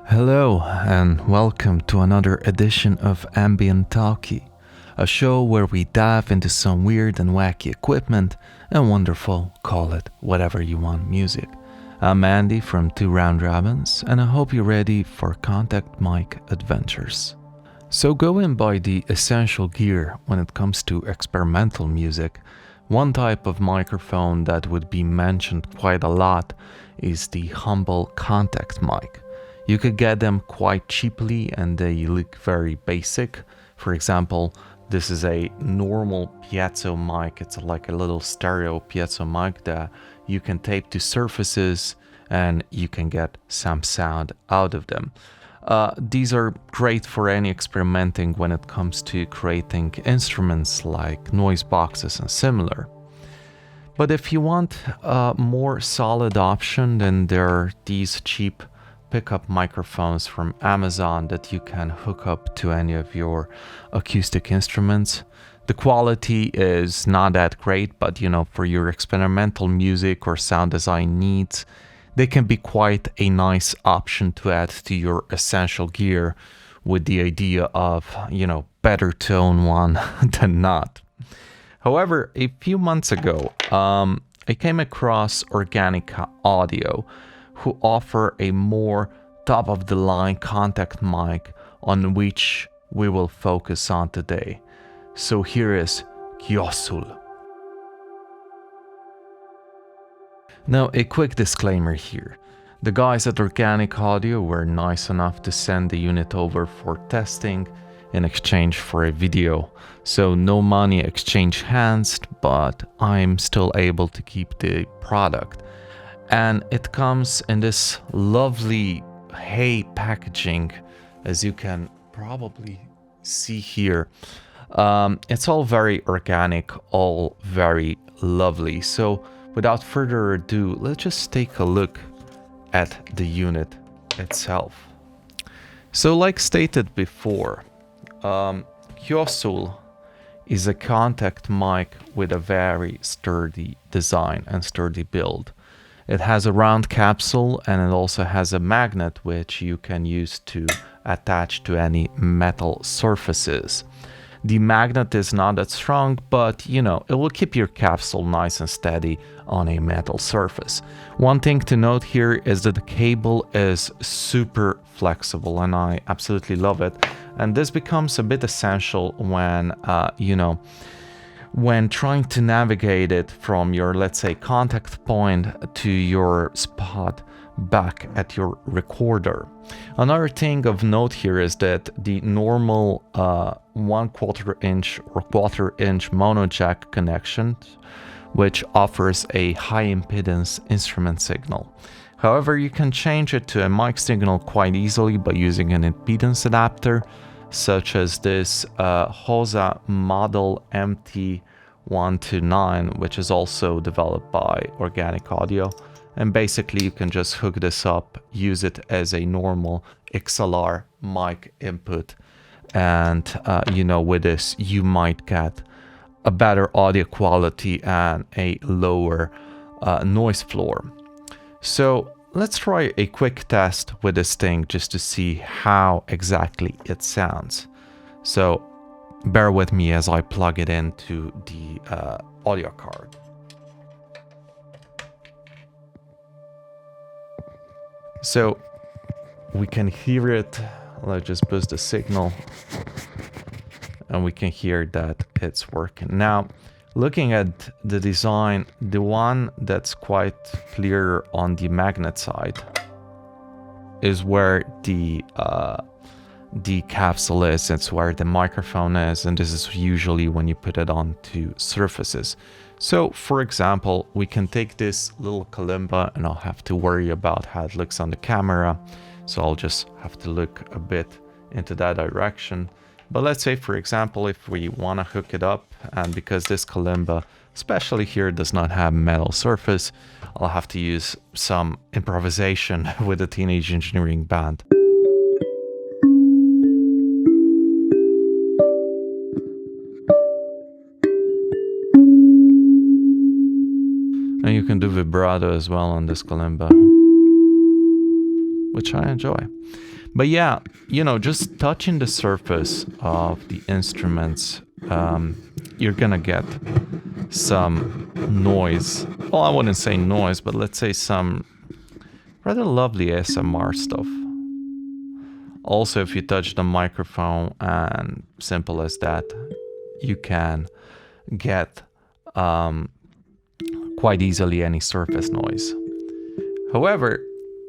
Hello and welcome to another edition of Ambient Talkie, a show where we dive into some weird and wacky equipment and wonderful, call it whatever you want music. I'm Andy from Two Round Robins, and I hope you're ready for contact mic adventures. So going by the essential gear when it comes to experimental music, one type of microphone that would be mentioned quite a lot is the humble contact mic. You could get them quite cheaply and they look very basic. For example, this is a normal piezo mic. It's like a little stereo piezo mic that you can tape to surfaces and you can get some sound out of them. These are great for any experimenting when it comes to creating instruments like noise boxes and similar. But if you want a more solid option, then there are these cheap pickup microphones from Amazon that you can hook up to any of your acoustic instruments. The quality is not that great, but for your experimental music or sound design needs, they can be quite a nice option to add to your essential gear with the idea of, better to own one than not. However, a few months ago, I came across Organic Audio, who offer a more top-of-the-line contact mic on which we will focus on today. So here is CJOSSUL. Now, a quick disclaimer here. The guys at Organic Audio were nice enough to send the unit over for testing in exchange for a video. So no money exchanged hands, but I'm still able to keep the product. And it comes in this lovely hay packaging, as you can probably see here. It's all very organic, all very lovely. So without further ado, let's just take a look at the unit itself. So like stated before, CJOSSUL is a contact mic with a very sturdy design and sturdy build. It has a round capsule and it also has a magnet which you can use to attach to any metal surfaces. The magnet is not that strong, but it will keep your capsule nice and steady on a metal surface. One thing to note here is that the cable is super flexible and I absolutely love it. And this becomes a bit essential when, when trying to navigate it from your, let's say, contact point to your spot back at your recorder. Another thing of note here is that the normal 1/4 inch or 1/4 inch mono jack connection, which offers a high impedance instrument signal. However, you can change it to a mic signal quite easily by using an impedance adapter, such as this HOSA model MT129, which is also developed by Organic Audio. And basically you can just hook this up, use it as a normal XLR mic input. And, with this, you might get a better audio quality and a lower noise floor. So let's try a quick test with this thing just to see how exactly it sounds. So bear with me as I plug it into the audio card. So we can hear it. Let's just boost the signal and we can hear that it's working. Now, looking at the design, the one that's quite clear on the magnet side is where the capsule is. It's where the microphone is, and this is usually when you put it onto surfaces. So, for example, we can take this little kalimba, and I'll have to worry about how it looks on the camera. So I'll just have to look a bit into that direction. But let's say, for example, if we want to hook it up, and because this kalimba, especially here, does not have metal surface, I'll have to use some improvisation with a teenage engineering band. And you can do vibrato as well on this kalimba. which I enjoy. But yeah, you know, just touching the surface of the instruments, you're gonna get some noise. Well, I wouldn't say noise, but let's say some rather lovely ASMR stuff. Also, if you touch the microphone, and simple as that, you can get quite easily any surface noise. However,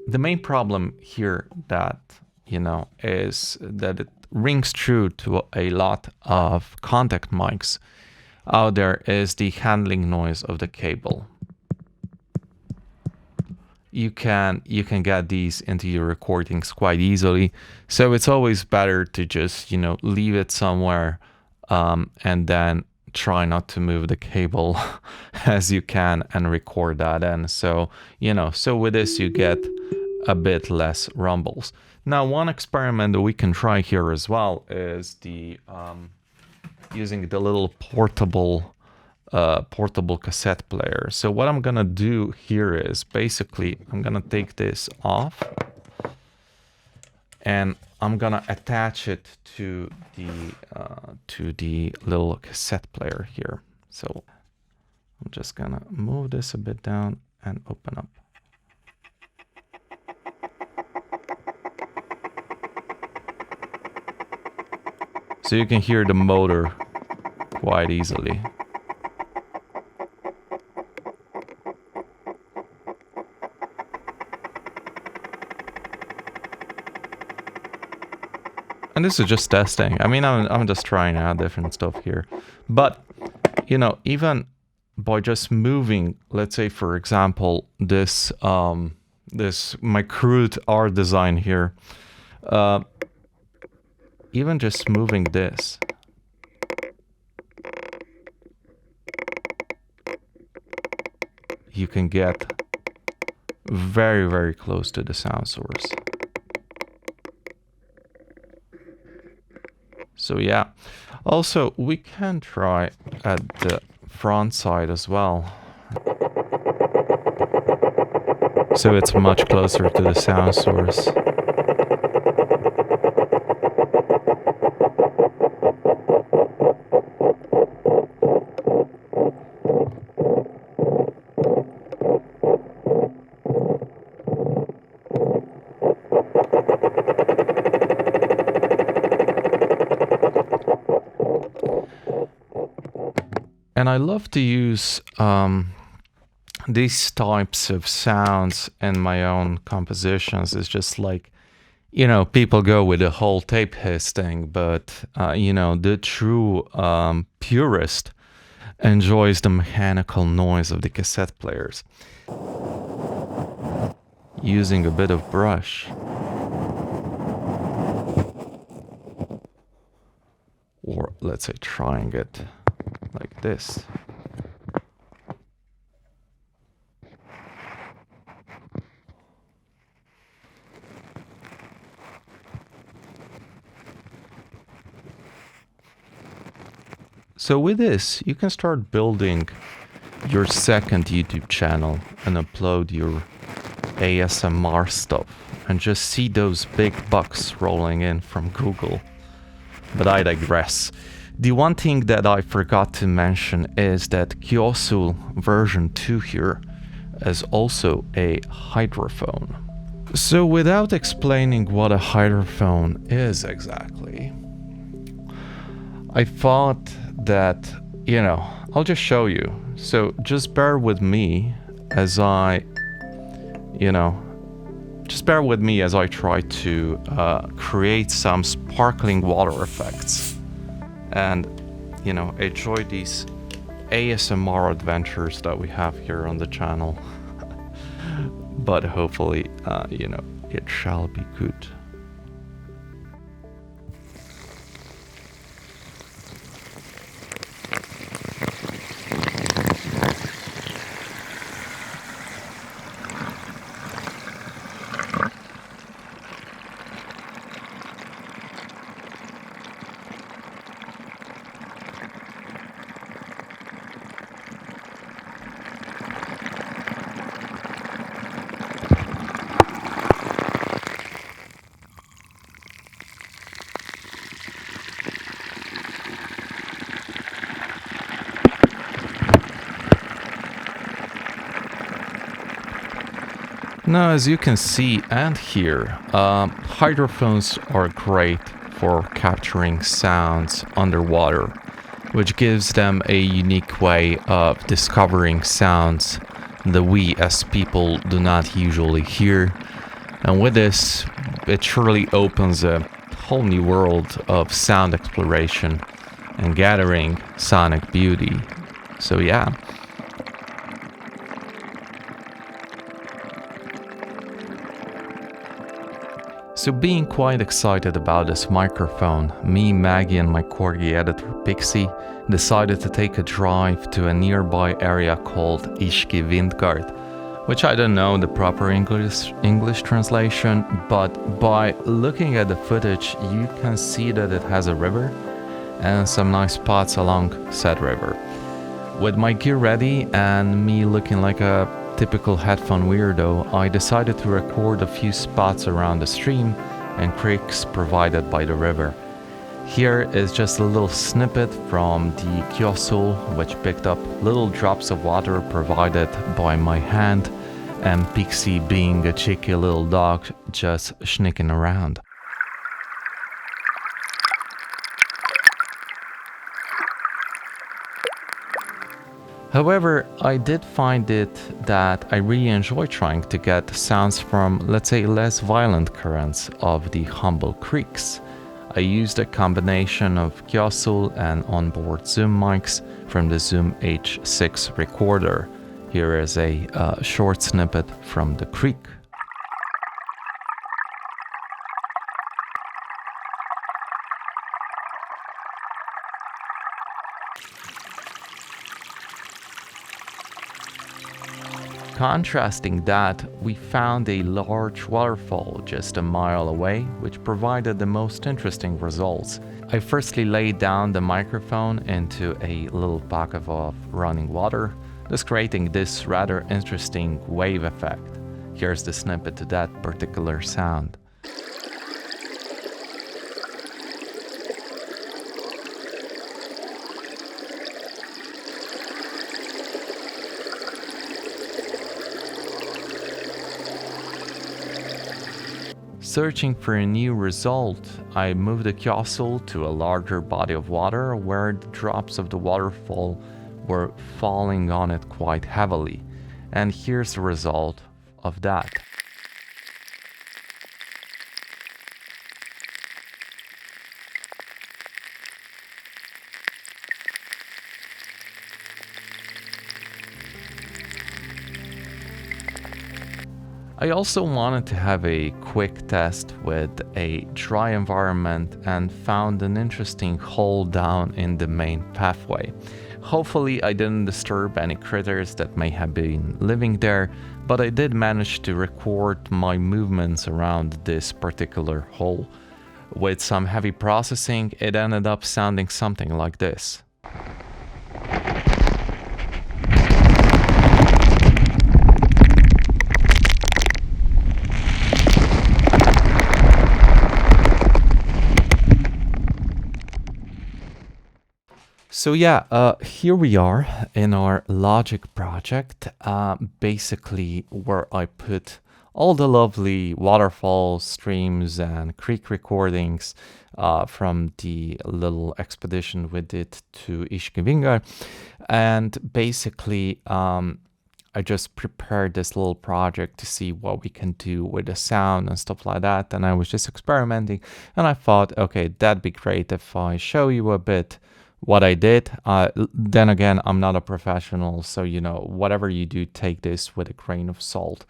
the main problem here that, you know, is that it rings true to a lot of contact mics out there is the handling noise of the cable. You can get these into your recordings quite easily, so it's always better to just, you know, leave it somewhere and then try not to move the cable as you can and record that in. So, you know, so with this you get a bit less rumbles. Now, one experiment that we can try here as well is the using the little portable cassette player. So what I'm gonna do here is basically I'm gonna take this off and I'm gonna attach it to the little cassette player here. So I'm just gonna move this a bit down and open up. So you can hear the motor quite easily. And this is just testing. I mean, I'm just trying out different stuff here. But, you know, even by just moving, let's say, for example, this my crude art design here, even just moving this, you can get very, very close to the sound source. So yeah, also we can try at the front side as well. So it's much closer to the sound source. And I love to use these types of sounds in my own compositions. It's just like, you know, people go with the whole tape hiss thing, but, you know, the true purist enjoys the mechanical noise of the cassette players. Using a bit of brush. Or let's say trying it like this. So with this, you can start building your second YouTube channel and upload your ASMR stuff and just see those big bucks rolling in from Google. But I digress. The one thing that I forgot to mention is that CJOSSUL version 2 here is also a hydrophone. So without explaining what a hydrophone is exactly, I thought that, you know, I'll just show you. So just bear with me as I, you know, just bear with me as I try to create some sparkling water effects. And, you know, enjoy these ASMR adventures that we have here on the channel. But hopefully, you know, it shall be good. Now, as you can see and hear, hydrophones are great for capturing sounds underwater, which gives them a unique way of discovering sounds that we as people do not usually hear. And with this, it surely opens a whole new world of sound exploration and gathering sonic beauty. So yeah. So being quite excited about this microphone, me, Maggie and my corgi editor Pixie decided to take a drive to a nearby area called Ishki Vindgard, which I don't know the proper English translation, but by looking at the footage you can see that it has a river and some nice spots along said river. With my gear ready and me looking like a typical headphone weirdo, I decided to record a few spots around the stream and creeks provided by the river. Here is just a little snippet from the CJOSSUL, which picked up little drops of water provided by my hand, and Pixie being a cheeky little dog just sneaking around. However, I did find it that I really enjoy trying to get sounds from, let's say, less violent currents of the humble creeks. I used a combination of CJOSSUL and onboard Zoom mics from the Zoom H6 recorder. Here is a short snippet from the creek. Contrasting that, we found a large waterfall just a mile away, which provided the most interesting results. I firstly laid down the microphone into a little pocket of running water, thus creating this rather interesting wave effect. Here's the snippet to that particular sound. Searching for a new result, I moved the CJOSSUL to a larger body of water where the drops of the waterfall were falling on it quite heavily. And here's the result of that. I also wanted to have a quick test with a dry environment and found an interesting hole down in the main pathway. Hopefully I didn't disturb any critters that may have been living there, but I did manage to record my movements around this particular hole. With some heavy processing, it ended up sounding something like this. So yeah, here we are in our Logic project, basically where I put all the lovely waterfalls, streams, and creek recordings from the little expedition we did to Ishkivinga. And basically, I just prepared this little project to see what we can do with the sound and stuff like that. And I was just experimenting, and I thought, okay, that'd be great if I show you a bit what I did. Then again, I'm not a professional, so you know, whatever you do, take this with a grain of salt.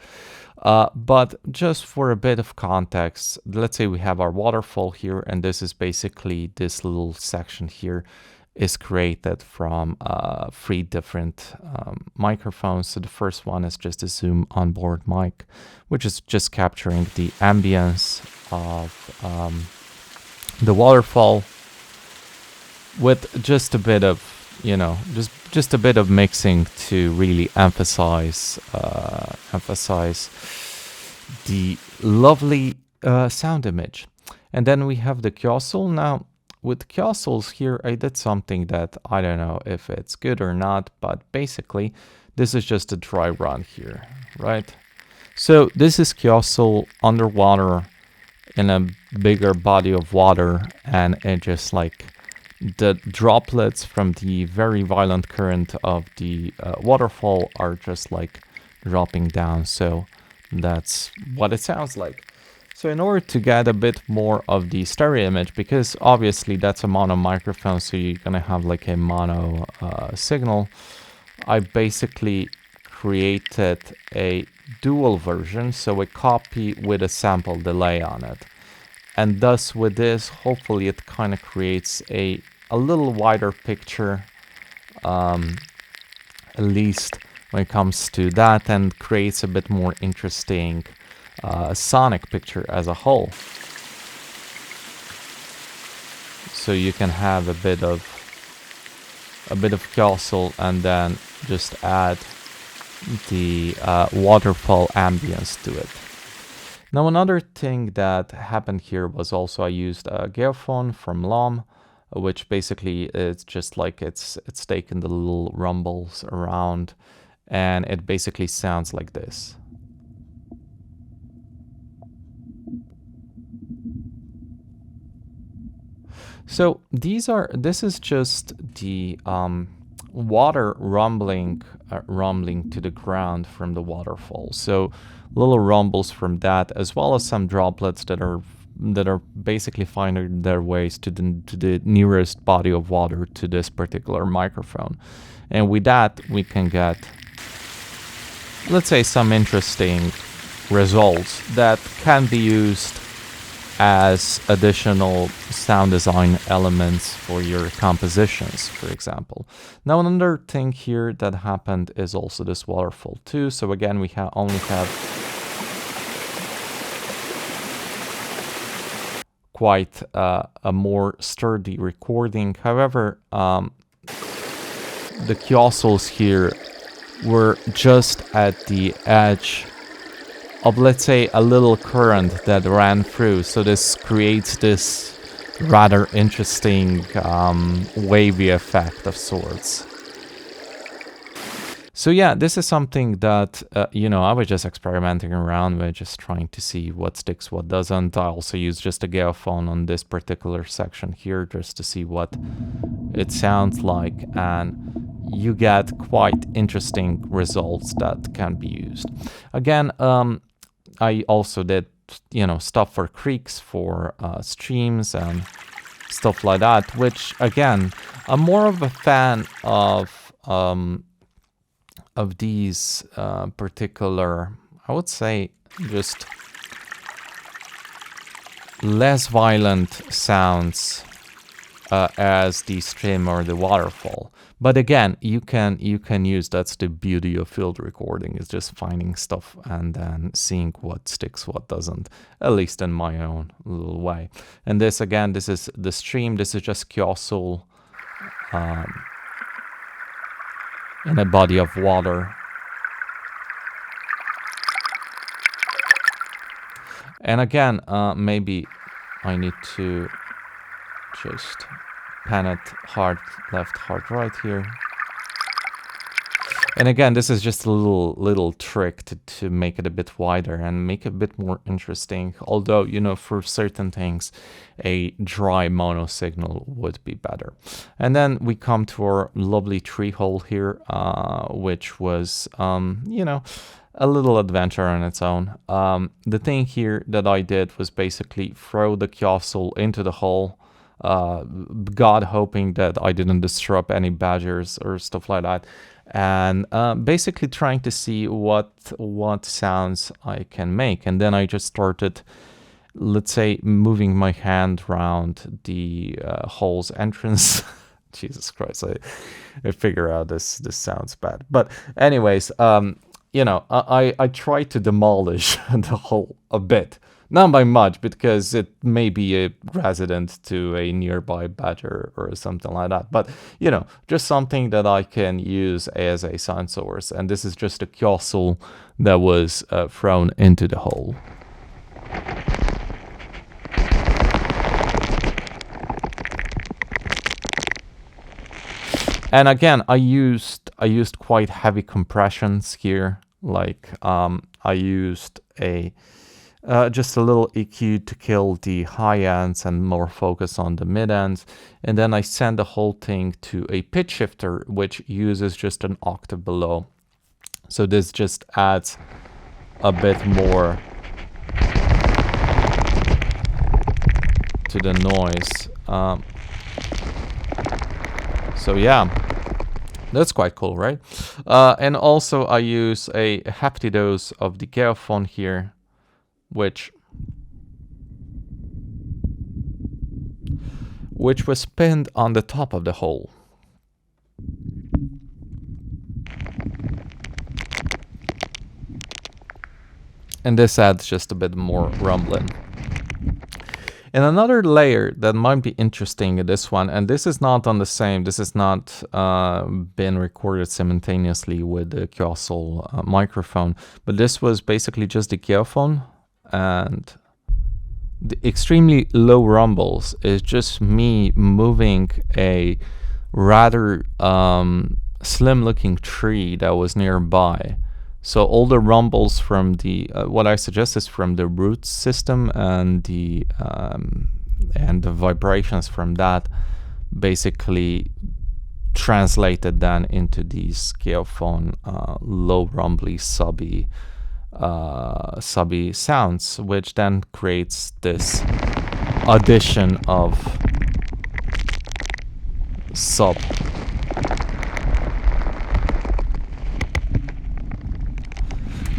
But just for a bit of context, let's say we have our waterfall here, and this is basically this little section here is created from 3 different microphones. So the first one is just a Zoom onboard mic, which is just capturing the ambience of the waterfall, with just a bit of, you know, just a bit of mixing to really emphasize the lovely sound image. And then we have the CJOSSUL. Now, with CJOSSULs here, I did something that I don't know if it's good or not, but basically, this is just a dry run here, right? So this is CJOSSUL underwater in a bigger body of water, and it just like the droplets from the very violent current of the waterfall are just like dropping down. So that's what it sounds like. So in order to get a bit more of the stereo image, because obviously that's a mono microphone, so you're gonna have like a mono signal, I basically created a dual version, so a copy with a sample delay on it. And thus with this, hopefully it kind of creates a little wider picture, at least when it comes to that, and creates a bit more interesting sonic picture as a whole. So you can have a bit of CJOSSUL and then just add the waterfall ambience to it. Now another thing that happened here was also I used a hydrophone from LOM, which basically is just like it's taken the little rumbles around, and it basically sounds like this. So this is just the water rumbling to the ground from the waterfall. So little rumbles from that, as well as some droplets that are basically finding their ways to the nearest body of water to this particular microphone. And with that, we can get, let's say, some interesting results that can be used as additional sound design elements for your compositions, for example. Now another thing here that happened is also this waterfall too. So again, we only have quite a more sturdy recording. However, the CJOSSULs here were just at the edge of, let's say, a little current that ran through. So this creates this rather interesting wavy effect of sorts. So yeah, this is something that, you know, I was just experimenting around with, just trying to see what sticks, what doesn't. I also used just a hydrophone on this particular section here just to see what it sounds like, and you get quite interesting results that can be used. Again, I also did, you know, stuff for creeks, for streams and stuff like that, which again, I'm more of a fan of these particular, I would say, just less violent sounds as the stream or the waterfall. But again, you can use, that's the beauty of field recording, is just finding stuff and then seeing what sticks, what doesn't, at least in my own little way. And this, again, this is the stream. This is just CJOSSUL in a body of water. And again, maybe I need to just pan it hard left, hard right here. And again, this is just a little trick to make it a bit wider and make it a bit more interesting. Although, you know, for certain things, a dry mono signal would be better. And then we come to our lovely tree hole here, which was, you know, a little adventure on its own. The thing here that I did was basically throw the CJOSSUL into the hole, God hoping that I didn't disrupt any badgers or stuff like that, and basically trying to see what sounds I can make. And then I just started, let's say, moving my hand around the hole's entrance. Jesus Christ, I figure out this sounds bad, but anyways, you know, I try to demolish the hole a bit. Not by much, because it may be a resident to a nearby badger or something like that. But, you know, just something that I can use as a sound source. And this is just a CJOSSUL that was thrown into the hole. And again, I used quite heavy compressions here, Like I used a just a little EQ to kill the high ends and more focus on the mid ends. And then I send the whole thing to a pitch shifter, which uses just an octave below. So this just adds a bit more to the noise. So yeah, that's quite cool, right? And also I use a hefty dose of the hydrophone here, which was pinned on the top of the hole. And this adds just a bit more rumbling. And another layer that might be interesting in this one, and this is not on the same, this has not been recorded simultaneously with the CJOSSUL microphone, but this was basically just the hydrophone, and the extremely low rumbles is just me moving a rather slim looking tree that was nearby. So all the rumbles from the, what I suggest is from the root system and the vibrations from that basically translated then into these hydrophone low rumbly subby sounds, which then creates this addition of sub.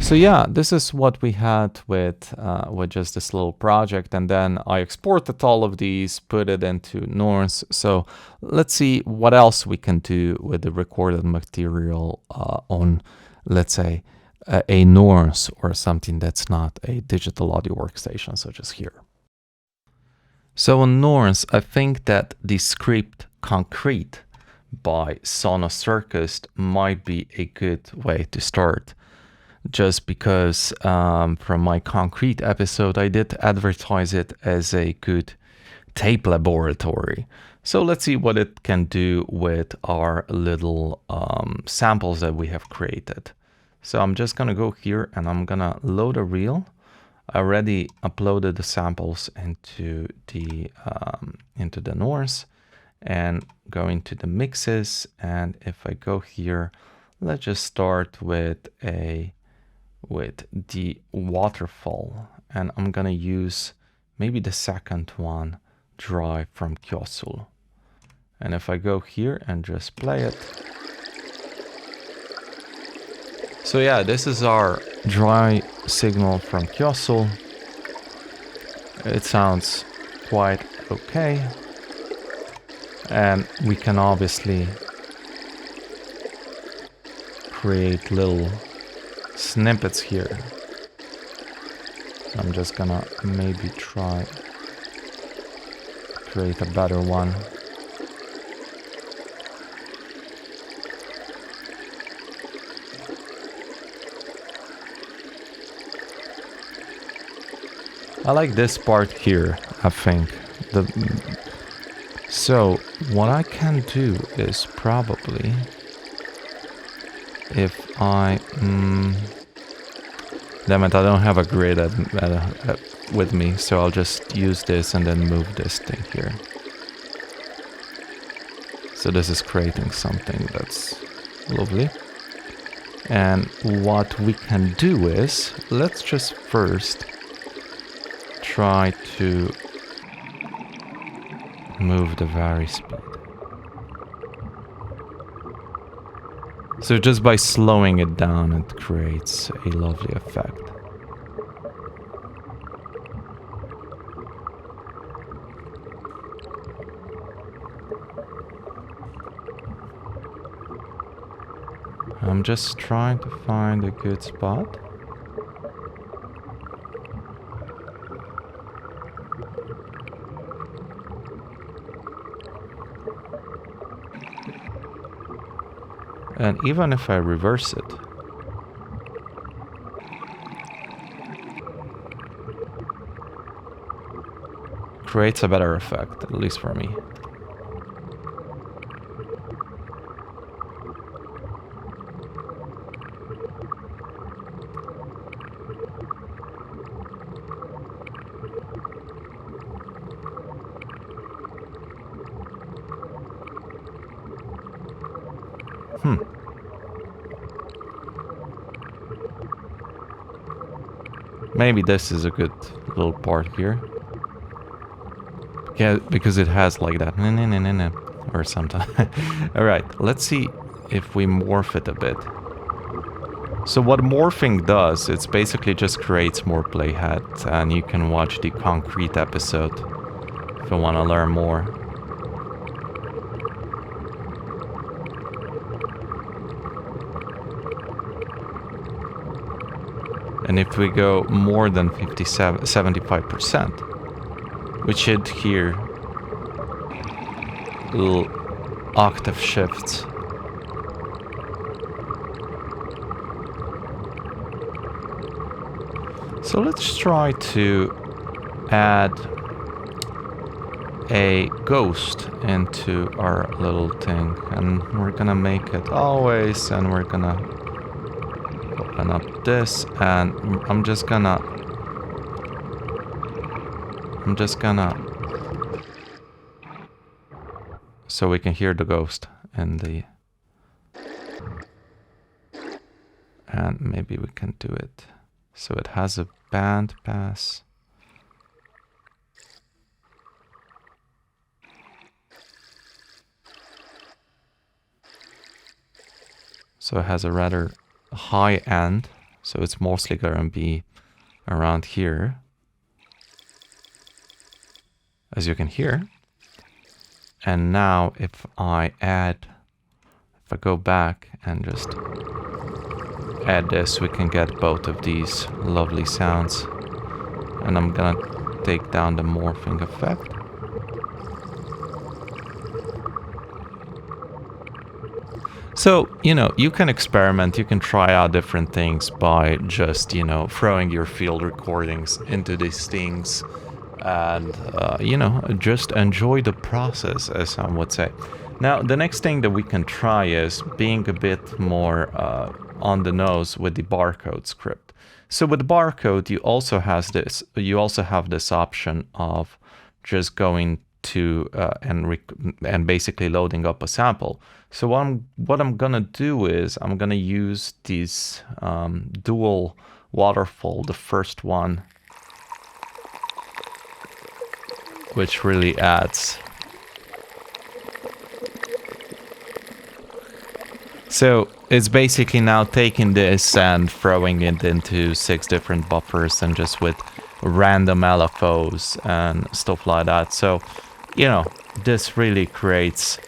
So yeah, this is what we had with just this little project, and then I exported all of these, put it into norns. So let's see what else we can do with the recorded material on, let's say, a norns or something that's not a digital audio workstation, such as here. So on norns, I think that the script Concrete by Sonos Circus might be a good way to start. Just because from my Concrete episode, I did advertise it as a good tape laboratory. So let's see what it can do with our little samples that we have created. So I'm just gonna go here and I'm gonna load a reel. I already uploaded the samples into the norns, and go into the mixes. And if I go here, let's just start with the waterfall, and I'm gonna use maybe the second one, dry, from CJOSSUL. And if I go here and just play it, so yeah, this is our dry signal from CJOSSUL. It sounds quite okay, and we can obviously create little snippets here. I'm just gonna maybe try create a better one. I like this part here, I think. So what I can do is probably, if I damn it, I don't have a grid with me, so I'll just use this and then move this thing here. So this is creating something that's lovely. And what we can do is, let's just first try to move the vary speed. So just by slowing it down, it creates a lovely effect. I'm just trying to find a good spot. And even if I reverse it, creates a better effect, at least for me. Maybe this is a good little part here. Yeah, because it has like that. Or something. Alright, let's see if we morph it a bit. So what morphing does, it's basically just creates more playheads, and you can watch the concrete episode if you want to learn more. And if we go more than 75%, we should hear little octave shifts. So let's try to add a ghost into our little thing, and we're gonna make it always, and we're gonna open up this, and I'm just gonna so we can hear the ghost in the, and maybe we can do it so it has a band pass. So it has a rather high end, so it's mostly gonna be around here, as you can hear. And now if I go back and just add this, we can get both of these lovely sounds. And I'm gonna take down the morphing effect. So, you know, you can experiment, you can try out different things by just, you know, throwing your field recordings into these things and, you know, just enjoy the process, as some would say. Now, the next thing that we can try is being a bit more on the nose with the barcode script. So with barcode, you also have this option of just going to and basically loading up a sample. So what I'm gonna do is I'm gonna use this dual waterfall, the first one, which really adds. So it's basically now taking this and throwing it into 6 different buffers and just with random LFOs and stuff like that. So, you know, this really creates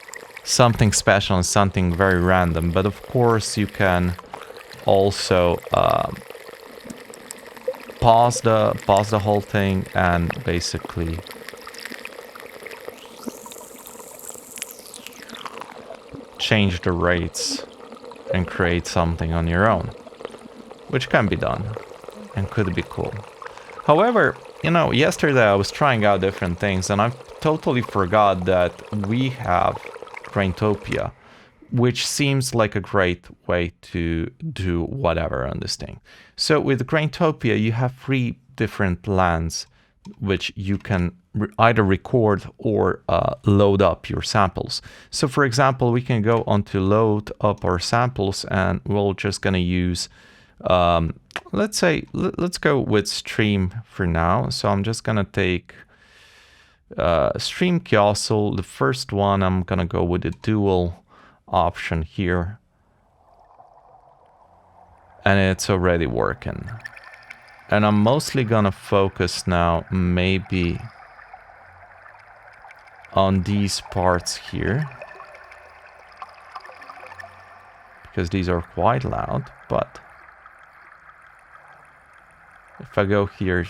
something special and something very random. But of course, you can also pause the whole thing and basically change the rates and create something on your own, which can be done and could be cool. However, you know, yesterday I was trying out different things and I totally forgot that we have Graintopia, which seems like a great way to do whatever on this thing. So with Graintopia, you have 3 different lands which you can either record or load up your samples. So for example, we can go on to load up our samples and we're just gonna use, let's go with stream for now. So I'm just gonna take stream CJOSSUL, the first one. I'm gonna go with the dual option here. And it's already working. And I'm mostly gonna focus now maybe on these parts here, because these are quite loud. But if I go here,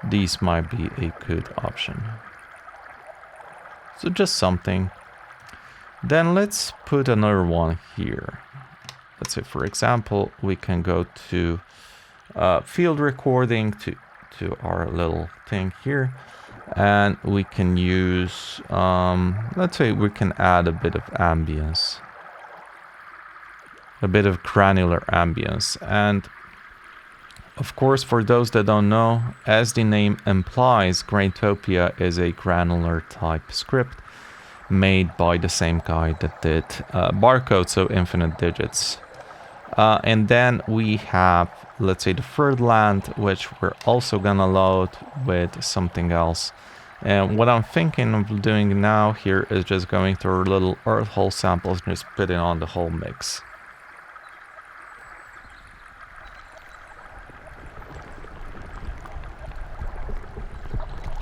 these might be a good option. So just something. Then let's put another one here. Let's say, for example, we can go to field recording to our little thing here, and we can use, let's say we can add a bit of ambience, a bit of granular ambience. And Of course, for those that don't know, as the name implies, Graintopia is a granular type script made by the same guy that did barcode, so infinite digits. And then we have, let's say, the third land, which we're also gonna load with something else. And what I'm thinking of doing now here is just going through little earth hole samples and just putting on the whole mix.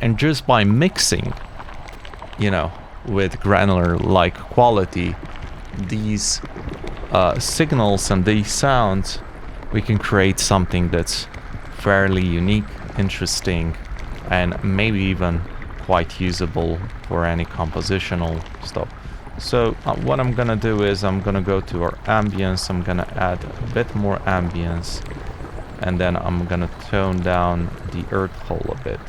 And just by mixing, you know, with granular-like quality, these signals and these sounds, we can create something that's fairly unique, interesting, and maybe even quite usable for any compositional stuff. So what I'm gonna do is I'm gonna go to our ambience, I'm gonna add a bit more ambience, and then I'm gonna tone down the earth hole a bit.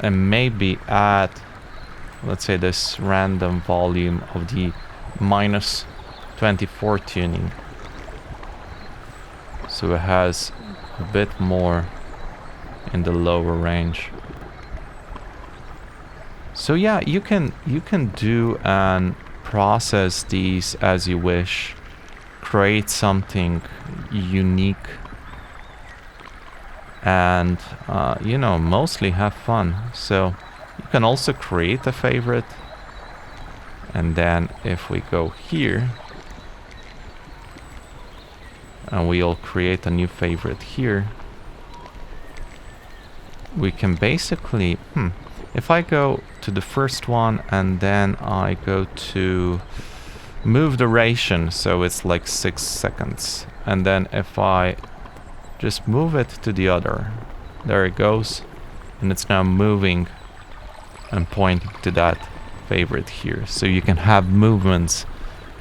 And maybe add, let's say, this random volume of the -24 tuning, so it has a bit more in the lower range. So yeah, you can do and process these as you wish, create something unique, and you know, mostly have fun. So you can also create a favorite, and then if we go here and we'll create a new favorite here, we can basically if I go to the first one and then I go to move duration, so it's like 6 seconds, and then if I just move it to the other, there it goes, and it's now moving and pointing to that favorite here. So you can have movements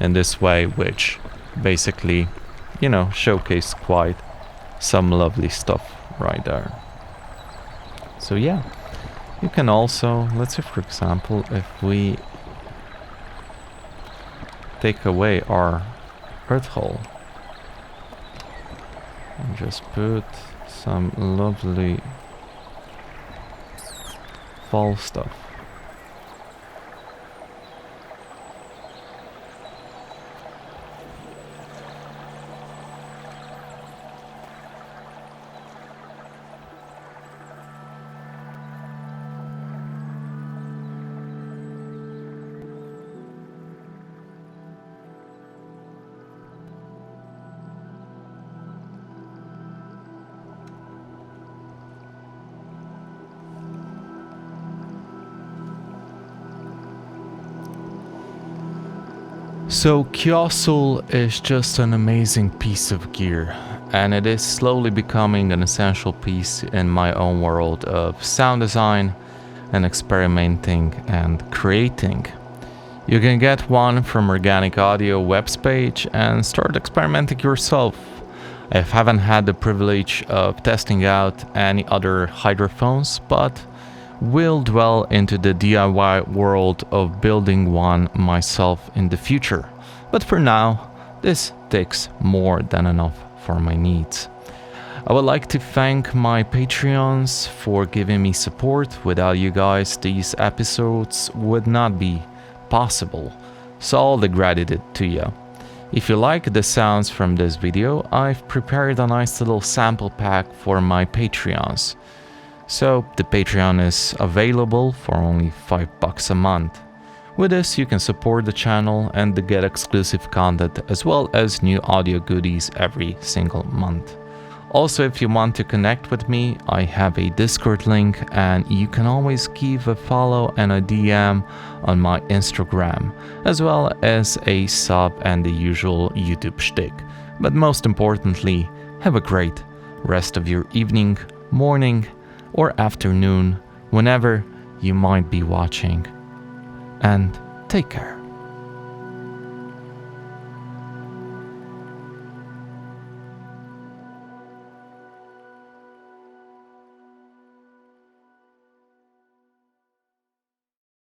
in this way, which basically, you know, showcase quite some lovely stuff right there. So yeah, you can also, let's say for example, if we take away our earth hole and just put some lovely fall stuff. So CJOSSUL is just an amazing piece of gear, and it is slowly becoming an essential piece in my own world of sound design and experimenting and creating. You can get one from Organic Audio web's page and start experimenting yourself. I haven't had the privilege of testing out any other hydrophones, but will dwell into the DIY world of building one myself in the future. But for now, this takes more than enough for my needs. I would like to thank my Patreons for giving me support. Without you guys, these episodes would not be possible. So all the gratitude to you. If you like the sounds from this video, I've prepared a nice little sample pack for my Patreons. So the Patreon is available for only $5 a month. With this, you can support the channel and get exclusive content as well as new audio goodies every single month. Also, if you want to connect with me, I have a Discord link, and you can always give a follow and a DM on my Instagram, as well as a sub and the usual YouTube shtick. But most importantly, have a great rest of your evening, morning, or afternoon, whenever you might be watching. And take care.